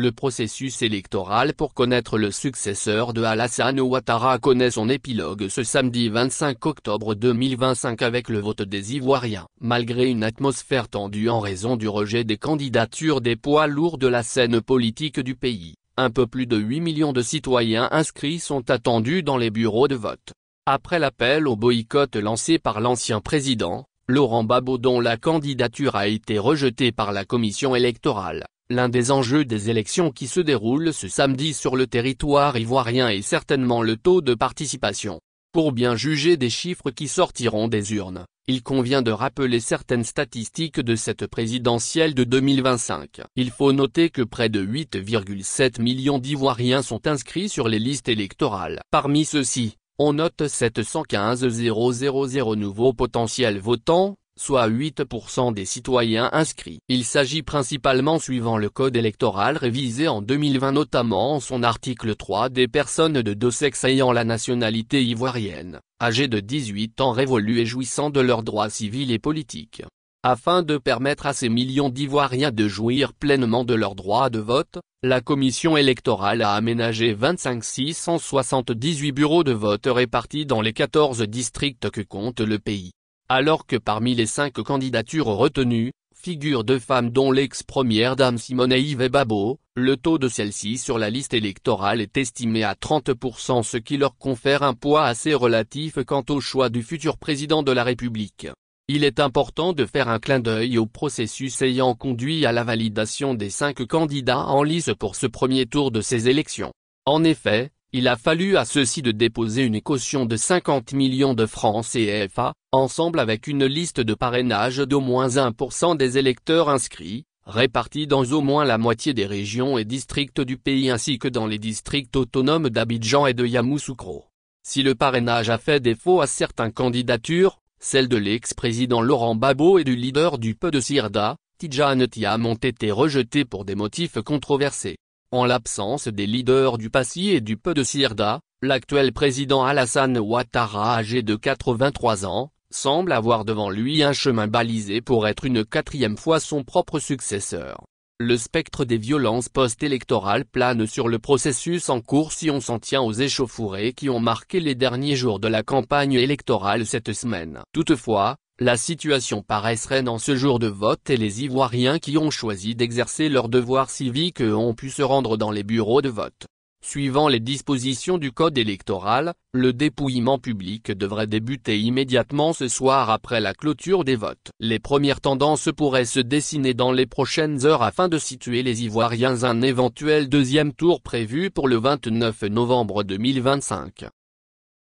Le processus électoral pour connaître le successeur de Alassane Ouattara connaît son épilogue ce samedi 25 octobre 2025 avec le vote des Ivoiriens. Malgré une atmosphère tendue en raison du rejet des candidatures des poids lourds de la scène politique du pays, un peu plus de 8 millions de citoyens inscrits sont attendus dans les bureaux de vote. Après l'appel au boycott lancé par l'ancien président, Laurent Gbagbo, dont la candidature a été rejetée par la commission électorale, l'un des enjeux des élections qui se déroulent ce samedi sur le territoire ivoirien est certainement le taux de participation. Pour bien juger des chiffres qui sortiront des urnes, il convient de rappeler certaines statistiques de cette présidentielle de 2025. Il faut noter que près de 8,7 millions d'Ivoiriens sont inscrits sur les listes électorales. Parmi ceux-ci, on note 715 000 nouveaux potentiels votants, soit 8% des citoyens inscrits. Il s'agit principalement, suivant le code électoral révisé en 2020 notamment en son article 3, des personnes de deux sexes ayant la nationalité ivoirienne, âgées de 18 ans révolus et jouissant de leurs droits civils et politiques. Afin de permettre à ces millions d'Ivoiriens de jouir pleinement de leurs droits de vote, la commission électorale a aménagé 25 678 bureaux de vote répartis dans les 14 districts que compte le pays. Alors que parmi les 5 candidatures retenues, figurent 2 femmes dont l'ex-première dame Simone Veil Gbagbo, le taux de celle-ci sur la liste électorale est estimé à 30%, ce qui leur confère un poids assez relatif quant au choix du futur président de la République. Il est important de faire un clin d'œil au processus ayant conduit à la validation des 5 candidats en lice pour ce premier tour de ces élections. En effet, il a fallu à ceux-ci de déposer une caution de 50 millions de francs CFA, ensemble avec une liste de parrainage d'au moins 1% des électeurs inscrits, répartis dans au moins la moitié des régions et districts du pays ainsi que dans les districts autonomes d'Abidjan et de Yamoussoukro. Si le parrainage a fait défaut à certaines candidatures, celles de l'ex-président Laurent Gbagbo et du leader du PDCIRDA, Tidjane Thiam, ont été rejetées pour des motifs controversés. En l'absence des leaders du PACI et du PDCIRDA, l'actuel président Alassane Ouattara, âgé de 83 ans, semble avoir devant lui un chemin balisé pour être une 4e fois son propre successeur. Le spectre des violences post-électorales plane sur le processus en cours si on s'en tient aux échauffourées qui ont marqué les derniers jours de la campagne électorale cette semaine. Toutefois, la situation paraît sereine en ce jour de vote et les Ivoiriens qui ont choisi d'exercer leurs devoirs civiques ont pu se rendre dans les bureaux de vote. Suivant les dispositions du code électoral, le dépouillement public devrait débuter immédiatement ce soir après la clôture des votes. Les premières tendances pourraient se dessiner dans les prochaines heures afin de situer les Ivoiriens un éventuel deuxième tour prévu pour le 29 novembre 2025.